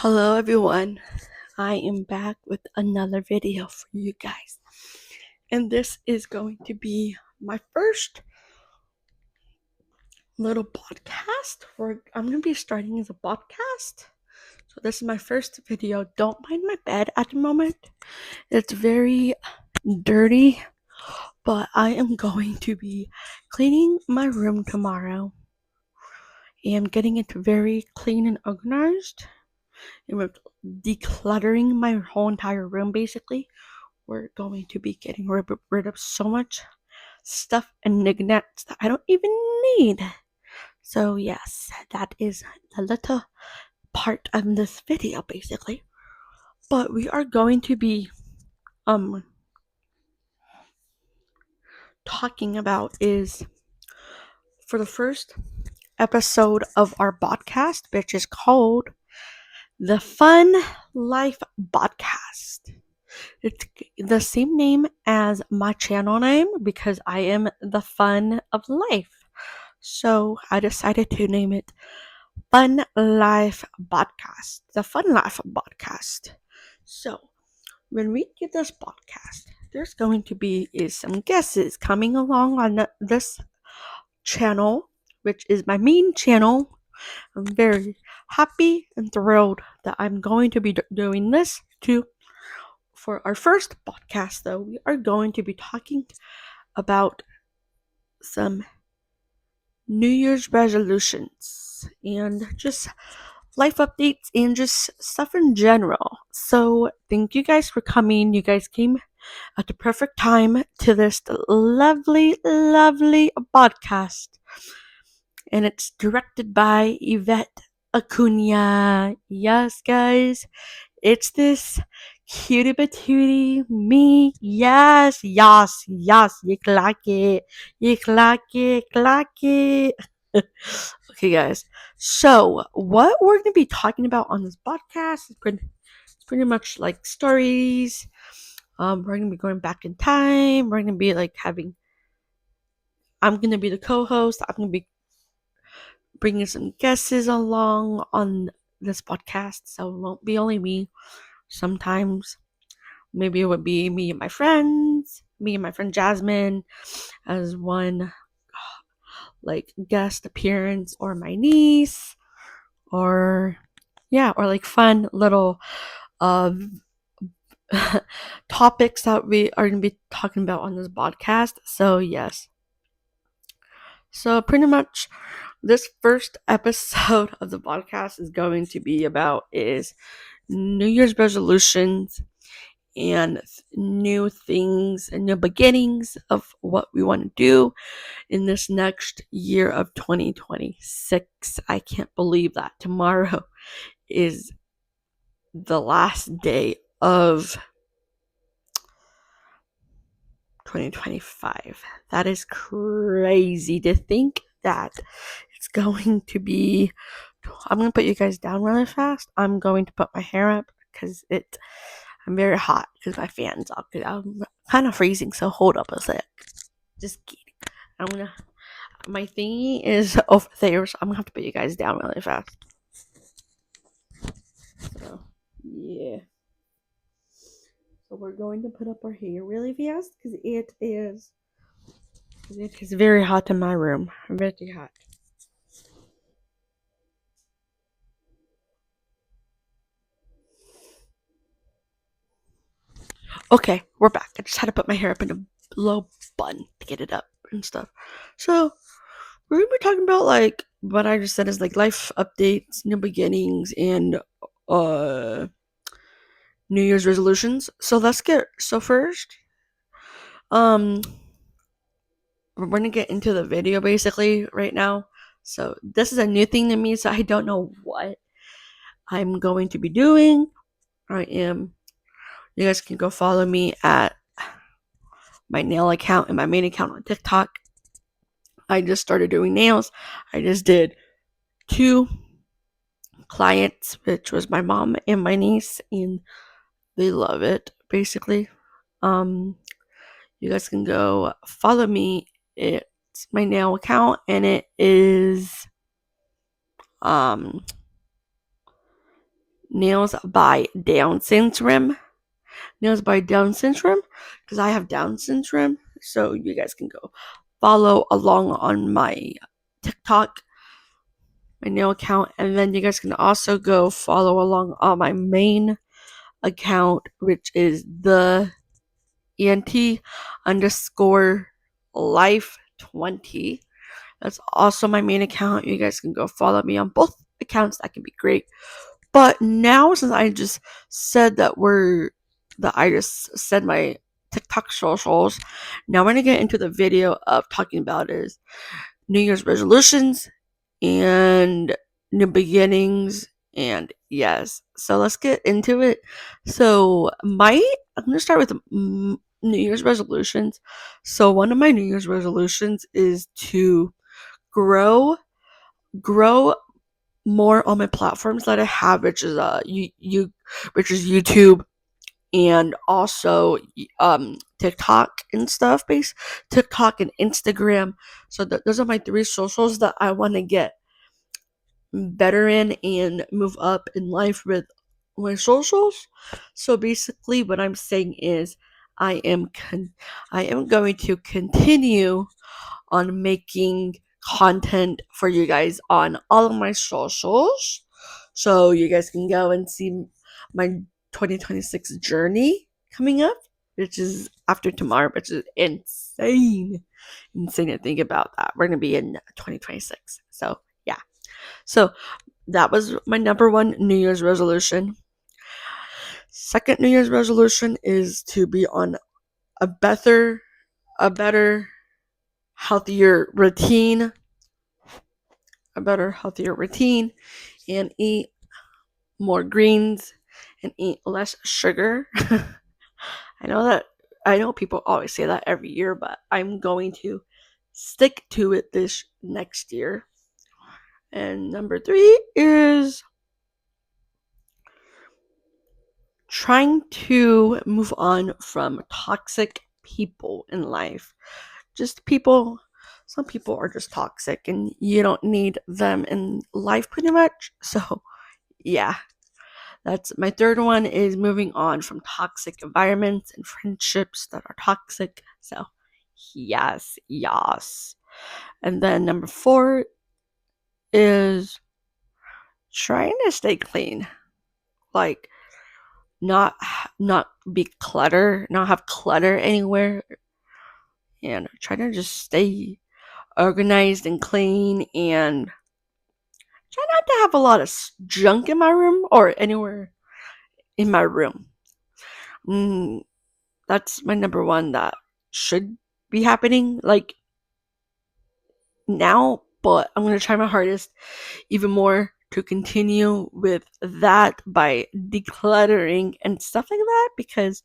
Hello everyone, I am back with another video for you guys, and this is going to be my first little podcast where I'm going to be starting as a podcast. So this is my first video. Don't mind my bed at the moment. It's very dirty, but I am going to be cleaning my room tomorrow and getting it very clean and organized. And we're decluttering my whole entire room basically. We're going to be getting rid of so much stuff and knickknacks that I don't even need. So yes, that is the little part of this video basically. But we are going to be talking about is for the first episode of our podcast, which is called the Fun Life Podcast. It's the same name as my channel name because I am the fun of life. So I decided to name it Fun Life Podcast. The Fun Life Podcast. So when we get this podcast, there's going to be some guests coming along on this channel, which is my main channel. I'm very happy and thrilled that I'm going to be doing this too. For our first podcast, though, we are going to be talking about some New Year's resolutions and just life updates and just stuff in general. So, thank you guys for coming. You guys came at the perfect time to this lovely, lovely podcast. And it's directed by Yvette Acuna. Yes, guys. It's this cutie patootie me. Yes, yes, yes. You like it. You like it. Like it. Okay, guys. So, what we're going to be talking about on this podcast is pretty much like stories. We're going to be going back in time. We're going to be like I'm going to be the co-host. I'm going to be bringing some guests along on this podcast. So, it won't be only me. Sometimes maybe it would be me and my friend Jasmine as one like guest appearance, or my niece, or like fun little topics that we are going to be talking about on this podcast. So yes, so pretty much this first episode of the podcast is going to be about is New Year's resolutions and new things and new beginnings of what we want to do in this next year of 2026. I can't believe that tomorrow is the last day of 2025. That is crazy to think that it's going to be. I'm going to put you guys down really fast. I'm going to put my hair up because I'm very hot because my fan's off. I'm kind of freezing, so hold up a sec. Just kidding. My thingy is over there, so I'm gonna have to put you guys down really fast. So, yeah. So we're going to put up our hair really fast because it is very hot in my room. Very hot. Okay, we're back. I just had to put my hair up in a low bun to get it up and stuff. So we're gonna be talking about like what I just said is like life updates, new beginnings, and New Year's resolutions. So first, um, we're gonna get into the video basically right now. So this is a new thing to me, so I don't know what I'm going to be doing. You guys can go follow me at my nail account and my main account on TikTok. I just started doing nails. I just did 2 clients, which was my mom and my niece, and they love it basically. You guys can go follow me. It's my nail account, and it is Nails by Down Syndrome. Nails by Down Syndrome, because I have Down Syndrome. So you guys can go follow along on my TikTok, my nail account, and then you guys can also go follow along on my main account, which is the ENT underscore life 20. That's also my main account. You guys can go follow me on both accounts. That can be great. But now, since I just said I just said my TikTok socials, now I'm gonna get into the video of talking about is New Year's resolutions and new beginnings, and yes, so let's get into it. So I'm gonna start with New Year's resolutions. So one of my New Year's resolutions is to grow grow more on my platforms that I have, which is which is YouTube and also TikTok and stuff. Base TikTok and Instagram. So those are my three socials that I want to get better in and move up in life with my socials. So basically, what I'm saying is, I am going to continue on making content for you guys on all of my socials. So you guys can go and see my 2026 journey coming up, which is after tomorrow, which is insane. Insane to think about that. We're going to be in 2026. So, yeah. So, that was my number one New Year's resolution. Second New Year's resolution is to be on a better, healthier routine, healthier routine, and eat more greens and eat less sugar. I know people always say that every year, but I'm going to stick to it this next year. And number 3 is trying to move on from toxic people in life. Just people, some people are just toxic and you don't need them in life pretty much. So, yeah. That's my third one is moving on from toxic environments and friendships that are toxic. So, yes. And then number 4 is trying to stay clean. Like not be clutter, not have clutter anywhere, and try to just stay organized and clean, and try not to have a lot of junk in my room or anywhere in my room. That's my number 1 that should be happening like now, but I'm going to try my hardest even more to continue with that by decluttering and stuff like that, because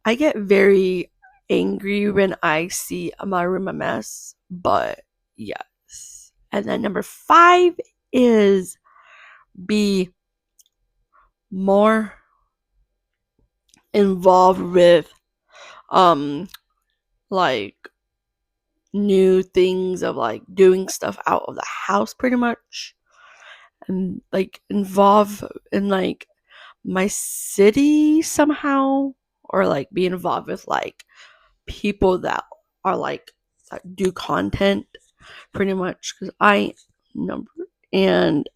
I get very angry when I see my room a mess. But yes. And then number 5 is be more involved with like new things of like doing stuff out of the house pretty much, and like involve in like my city somehow, or like be involved with like people that are like that do content pretty much, because I number and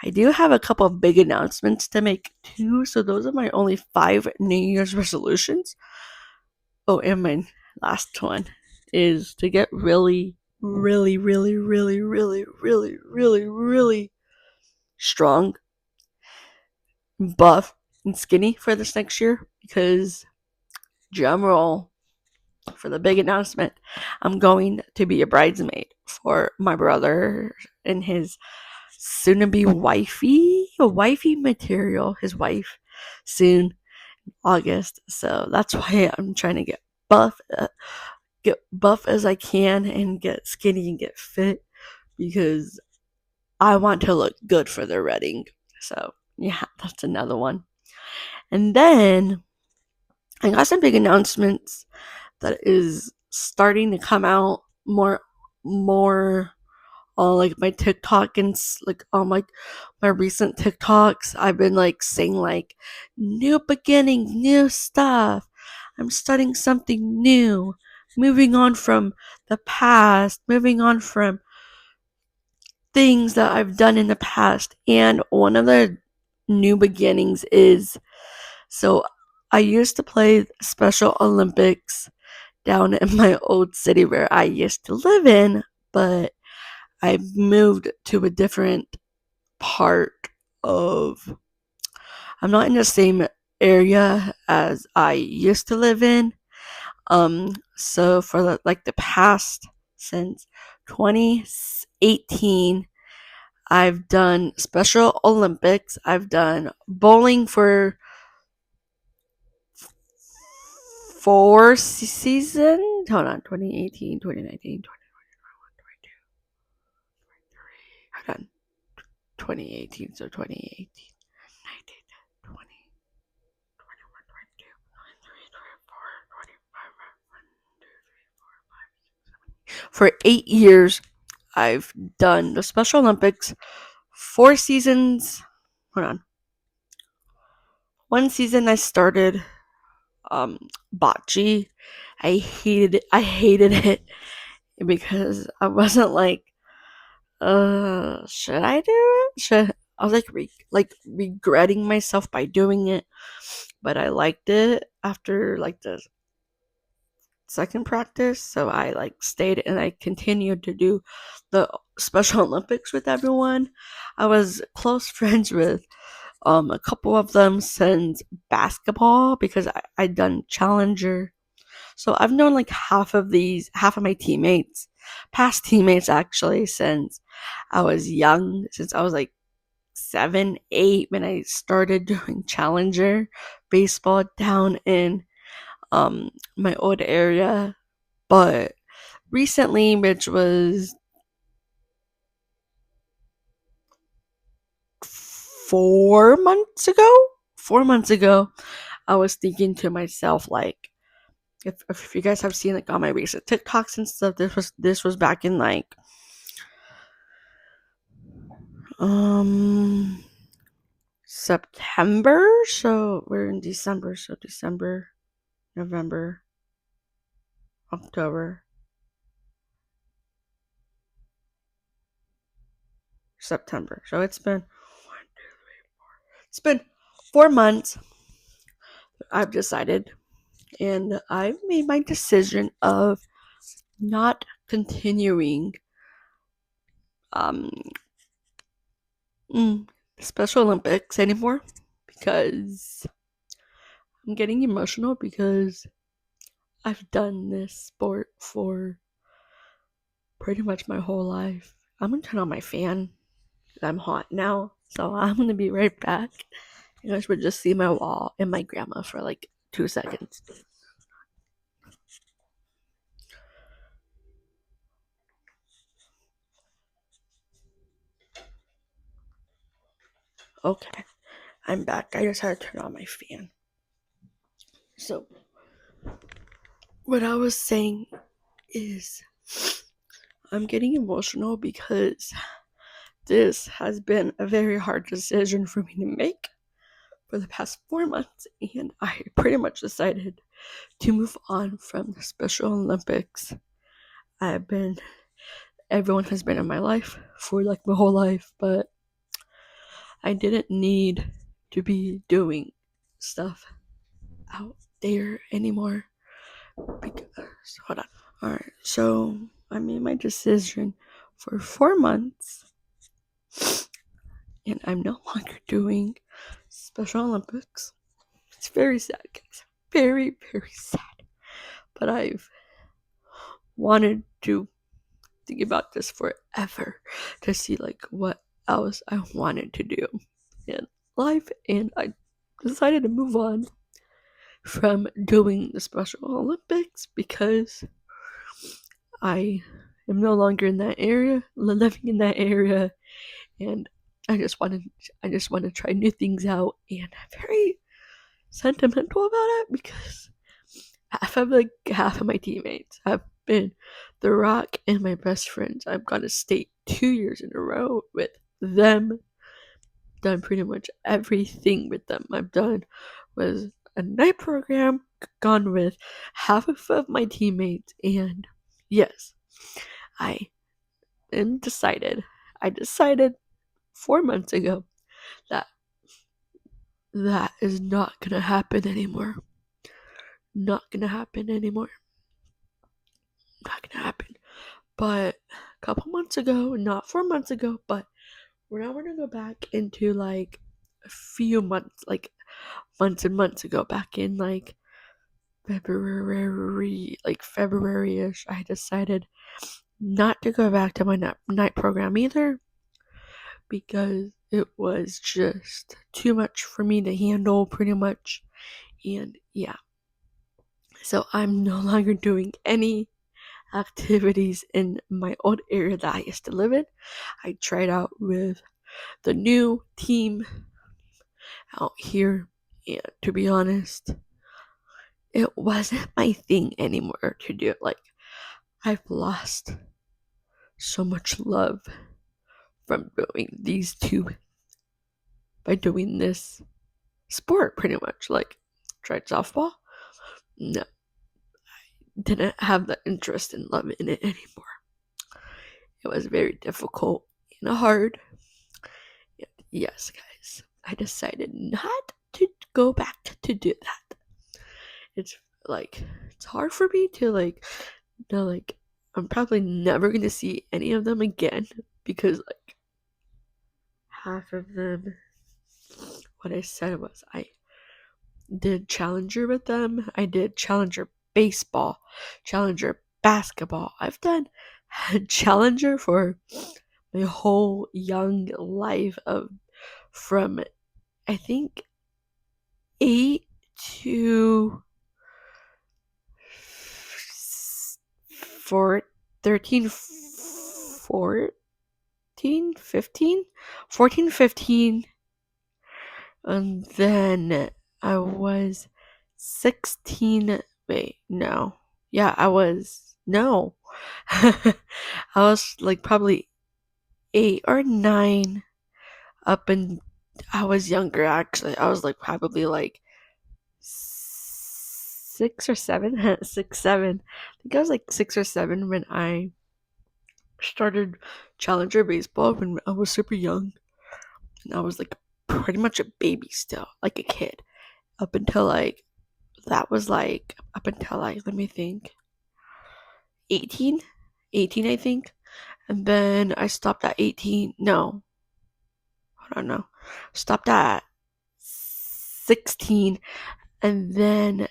I do have a couple of big announcements to make too. So those are my only 5 New Year's resolutions. Oh, and my last one is to get really strong, buff, and skinny for this next year, because drum roll for the big announcement, I'm going to be a bridesmaid for my brother and his soon-to-be wifey material, his wife, soon, August. So that's why I'm trying to get buff as I can and get skinny and get fit, because I want to look good for their wedding. So yeah, that's another one. And then I got some big announcements that is starting to come out more on like my TikTok and like on my recent TikToks, I've been like saying like new beginnings, new stuff. I'm starting something new, moving on from the past, moving on from things that I've done in the past. And one of the new beginnings is, so I used to play Special Olympics down in my old city where I used to live in, but I moved to a different part of, I'm not in the same area as I used to live in. So for the past, since 2018, I've done Special Olympics. I've done bowling for 4 seasons. Hold on, 2018, 2019, 2021, 22, 23. Hold on, 2018, so 2018, 19, 20, 21, 22, 23, 24, 25, 1, 2, 3, 4, 5, 6, 7. For 8 years, I've done the Special Olympics, 4 seasons. Hold on. One season I started bocce. I hated it because I wasn't like, should I do it? I was like regretting myself by doing it, but I liked it after like the second practice, so I like stayed and I continued to do the Special Olympics with everyone. I was close friends with a couple of them since basketball because I'd done Challenger. So I've known like half of my teammates, past teammates actually, since I was young, since I was like 7, 8 when I started doing Challenger baseball down in my old area. But recently, which was 4 months ago, I was thinking to myself like, if you guys have seen like on my recent TikToks and stuff, this was back in like September. So we're in December. So December, November, October, September. So it's been 4 months. I've decided, and I've made my decision of not continuing um Special Olympics anymore because I'm getting emotional because I've done this sport for pretty much my whole life. I'm gonna turn on my fan. I'm hot now, so I'm gonna be right back. You guys would just see my wall and my grandma for like 2 seconds. Okay, I'm back. I just had to turn on my fan. So, what I was saying is, I'm getting emotional because this has been a very hard decision for me to make for the past 4 months, and I pretty much decided to move on from the Special Olympics. Everyone has been in my life for like my whole life, but I didn't need to be doing stuff out there anymore. Because, hold on. Alright, so I made my decision for 4 months, and I'm no longer doing Special Olympics. It's very sad, guys. Very, very sad. But I've wanted to think about this forever to see like what else I wanted to do in life, and I decided to move on from doing the Special Olympics because I am no longer in that area, living in that area, and I just want to try new things out, and I'm very sentimental about it because half of my teammates have been The Rock and my best friends. I've gone to state 2 years in a row with them. Done pretty much everything with them. I've done was a night program, gone with half of my teammates, and yes, I I decided 4 months ago that that is not gonna happen anymore. Not gonna happen anymore. Not gonna happen. But a couple months ago, not 4 months ago, but we're not gonna go back into like a few months, like months and months ago, back in like February-ish, I decided not to go back to my night program either because it was just too much for me to handle pretty much. And yeah, so I'm no longer doing any activities in my old area that I used to live in. I tried out with the new team out here, and to be honest, it wasn't my thing anymore to do it. Like, I've lost so much love from doing these two by doing this sport pretty much. Like, tried softball, no, didn't have the interest and love in it anymore. It was very difficult and hard. And yes, guys, I decided not to go back to do that. It's like it's hard for me to like I'm probably never gonna see any of them again because like half of them, what I said was I did Challenger with them. I did Challenger baseball, Challenger basketball. I've done Challenger for my whole young life of from I think 8 to 13, 14, 15, 14, 15, and then I was 16. Wait, no. Yeah, I was. No. I was like probably 8 or 9 up and I was younger actually. I was like probably like 6 or 7. 6, 7. I think I was like 6 or 7 when I started Challenger baseball when I was super young. And I was like pretty much a baby still, like a kid. Up until like that was like up until like let me think 18 18 I think, and then I stopped at 18. No, I don't know, stopped at 16, and then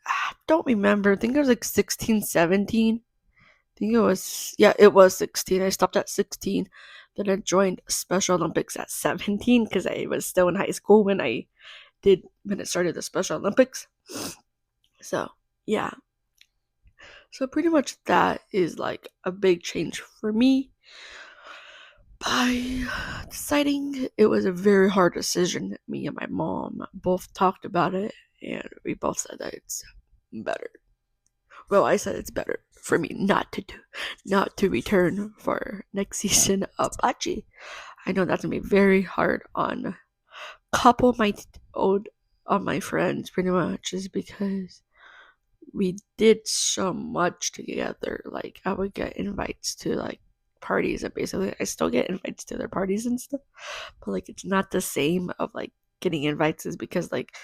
I don't remember, I think it was like 16, 17. I think it was, yeah, it was 16. I stopped at 16. Then I joined Special Olympics at 17 because I was still in high school when it started the Special Olympics. So, yeah. So pretty much that is like a big change for me. By deciding it was a very hard decision, me and my mom both talked about it and we both said that it's better. Well, I said it's better for me not to return for next season of Bocce. I know that's gonna be very hard on a couple of my friends pretty much, is because we did so much together. Like I would get invites to like parties, and basically I still get invites to their parties and stuff, but like it's not the same of like getting invites, is because like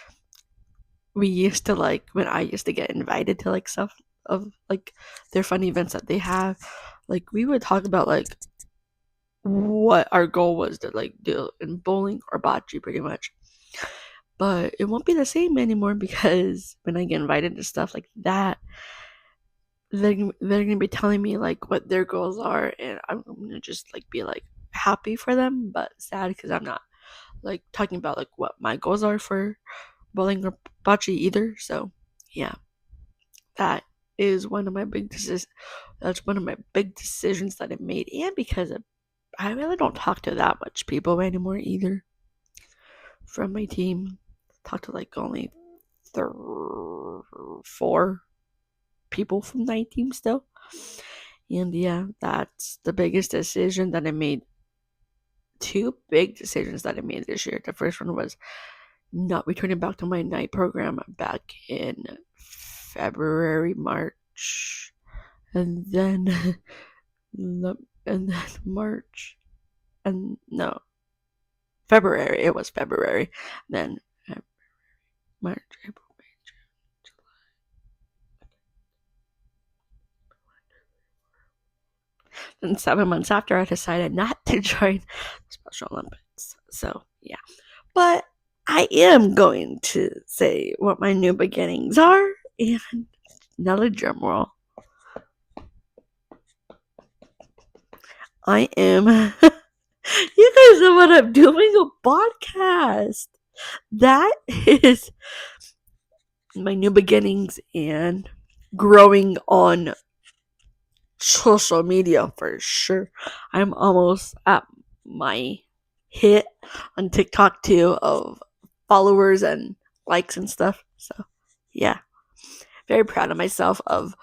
we used to like when I used to get invited to like stuff of like their fun events that they have, like we would talk about like what our goal was to like do in bowling or bocce pretty much. But it won't be the same anymore because when I get invited to stuff like that, they're gonna be telling me like what their goals are, and I'm gonna just like be like happy for them but sad because I'm not like talking about like what my goals are for bowling or bocce either. So yeah, that is one of my big decisions. That's one of my big decisions that I made, and because I really don't talk to that much people anymore either from my team. Talk to like only 4 people from my team still. And yeah, that's the biggest decision that I made. Two big decisions that I made this year. The first one was not returning back to my night program back in February, March, and then March, and no, February. It was February. Then March, April, May, June, July. And 7 months after, I decided not to join Special Olympics. So yeah, but I am going to say what my new beginnings are, and another drum roll. I am. You guys know what I'm doing? A podcast. That is my new beginnings and growing on social media for sure. I'm almost at my hit on TikTok too of followers and likes and stuff. So, yeah. Very proud of myself of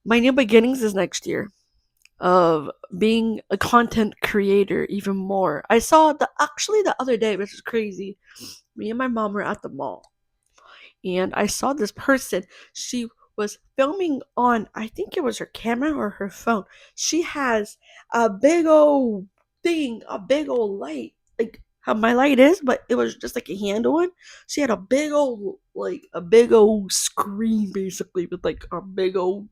my new beginnings is next year of being a content creator even more. I saw the other day, which is crazy. Me and my mom were at the mall and I saw this person. She was filming on, I think it was her camera or her phone. She has a big old thing, a big old light, like how my light is, but it was just like a handle one. She had a big old screen basically with like a big old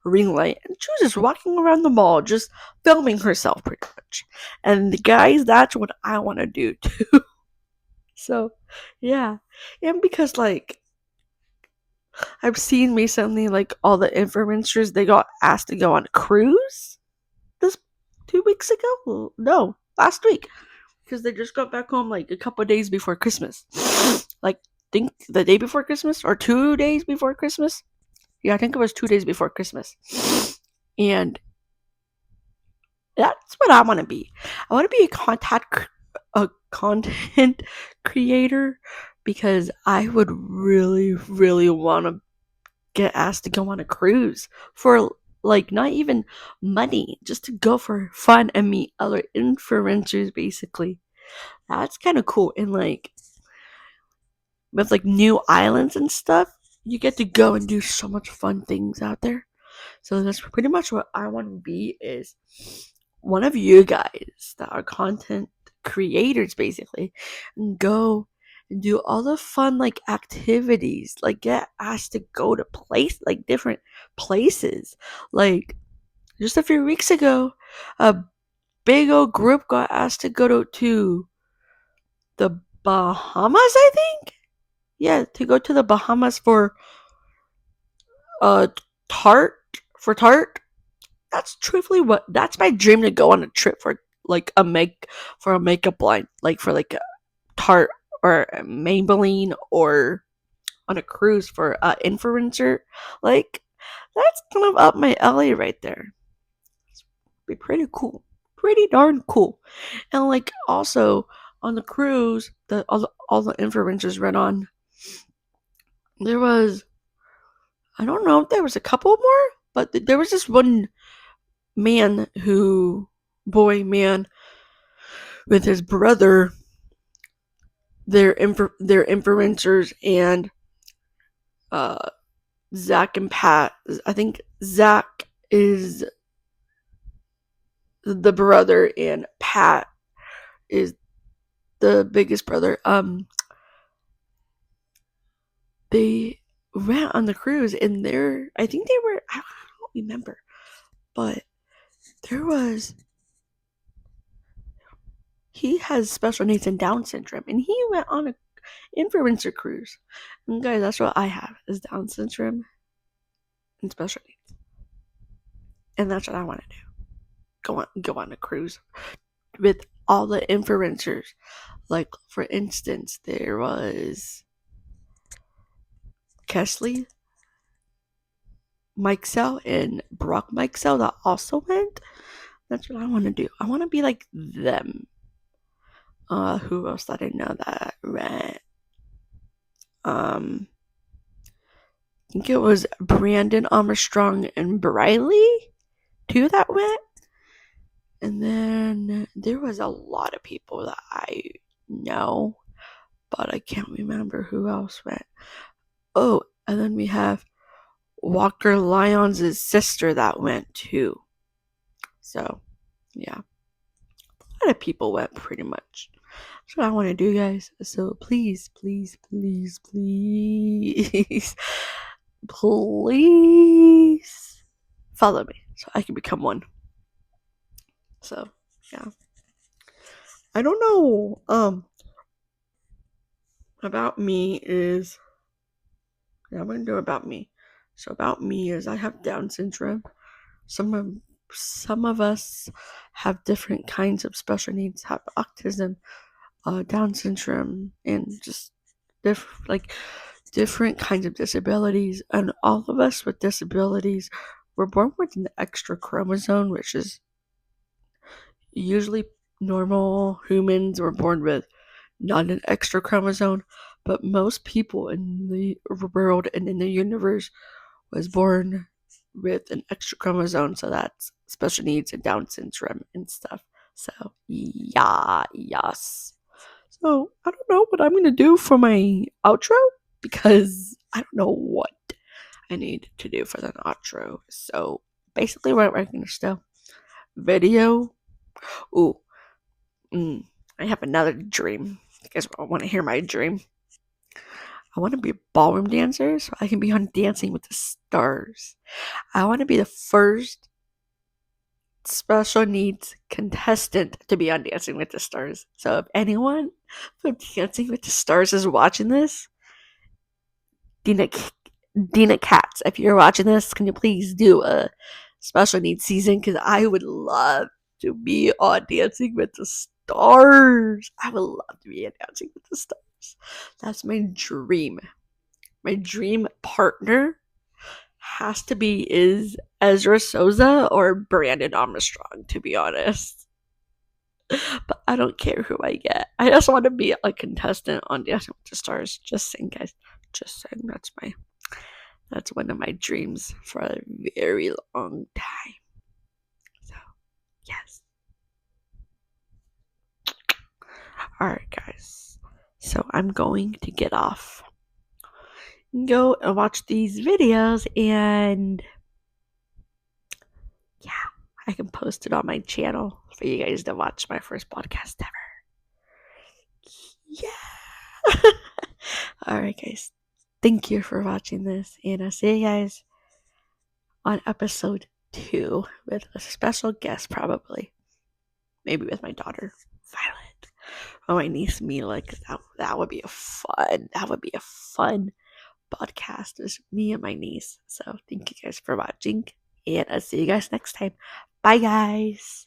ring light, and she was just walking around the mall, just filming herself pretty much. And guys, that's what I want to do too. So, yeah, and because like I've seen recently, like all the influencers, they got asked to go on a cruise this 2 weeks ago. No, last week, because they just got back home like a couple of days before Christmas. Like, think the day before Christmas or 2 days before Christmas. Yeah, I think it was 2 days before Christmas. And that's what I want to be. I want to be a content creator because I would really, really want to get asked to go on a cruise for like not even money, just to go for fun and meet other influencers basically. That's kind of cool. And like with like new islands and stuff, you get to go and do so much fun things out there. So that's pretty much what I want to be is one of you guys that are content creators basically and go and do all the fun like activities, like get asked to go to different places. Like just a few weeks ago, a big old group got asked to go to the Bahamas, I think. Yeah, to go to the Bahamas for uh tart tart. That's truthfully that's my dream, to go on a trip for like a makeup line, like for like a Tarte or a Maybelline, or on a cruise for influencer. Like that's kind of up my alley right there. It's be pretty cool, pretty darn cool. And like also on the cruise that all the influencers went on, there was, I don't know if there was a couple more, but there was this one man man with his brother. They're influencers, and uh Zach and Pat. I think Zach is the brother and Pat is the biggest brother. They went on the cruise, and I think they were, I don't remember, but there was, he has special needs and Down syndrome, and he went on a influencer cruise. And guys, that's what I have, is Down syndrome and special needs, and that's what I want to do. Go on a cruise with all the influencers. Like for instance, there was Kesley Mikesell and Brock Mikesell that also went. That's what I want to do. I want to be like them. Who else that I know that went? Um, think it was Brandon Armstrong and Briley too that went. And then there was a lot of people that I know, but I can't remember who else went. Oh, and then we have Walker Lyons' sister that went too. So, yeah. A lot of people went pretty much. That's what I want to do, guys. So please, please, please, please, please follow me so I can become one. So, yeah. I don't know. About me is, yeah, I'm gonna do about me. So about me is I have Down syndrome. Some of us have different kinds of special needs, have autism, Down syndrome, and just different kinds of disabilities. And all of us with disabilities, we're born with an extra chromosome, which is usually normal humans were born with not an extra chromosome, but most people in the world and in the universe was born with an extra chromosome, so that's special needs and Down syndrome and stuff. So yeah, yes. So I don't know what I'm gonna do for my outro because I don't know what I need to do for the outro. So basically, what we're gonna still video. Ooh, I have another dream. You guys want to hear my dream? I want to be a ballroom dancer so I can be on Dancing with the Stars. I want to be the first special needs contestant to be on Dancing with the Stars. So if anyone from Dancing with the Stars is watching this, Dina Katz, if you're watching this, can you please do a special needs season? Because I would love to be on Dancing with the Stars. I would love to be on Dancing with the Stars. That's my dream. My dream partner has to be is Ezra Souza or Brandon Armstrong, to be honest. But I don't care who I get. I just want to be a contestant on Dancing with the Stars. Just saying, guys. Just saying. That's one of my dreams for a very long time. So, yes. Alright, guys. So, I'm going to get off. Go and watch these videos, and yeah, I can post it on my channel for you guys to watch my first podcast ever. Yeah. Alright, guys. Thank you for watching this, and I'll see you guys on episode 2 with a special guest, probably. Maybe with my daughter, Violet, or my niece, Mila, because that would be a fun podcast. It's me and my niece. So thank you guys for watching, and I'll see you guys next time. Bye, guys.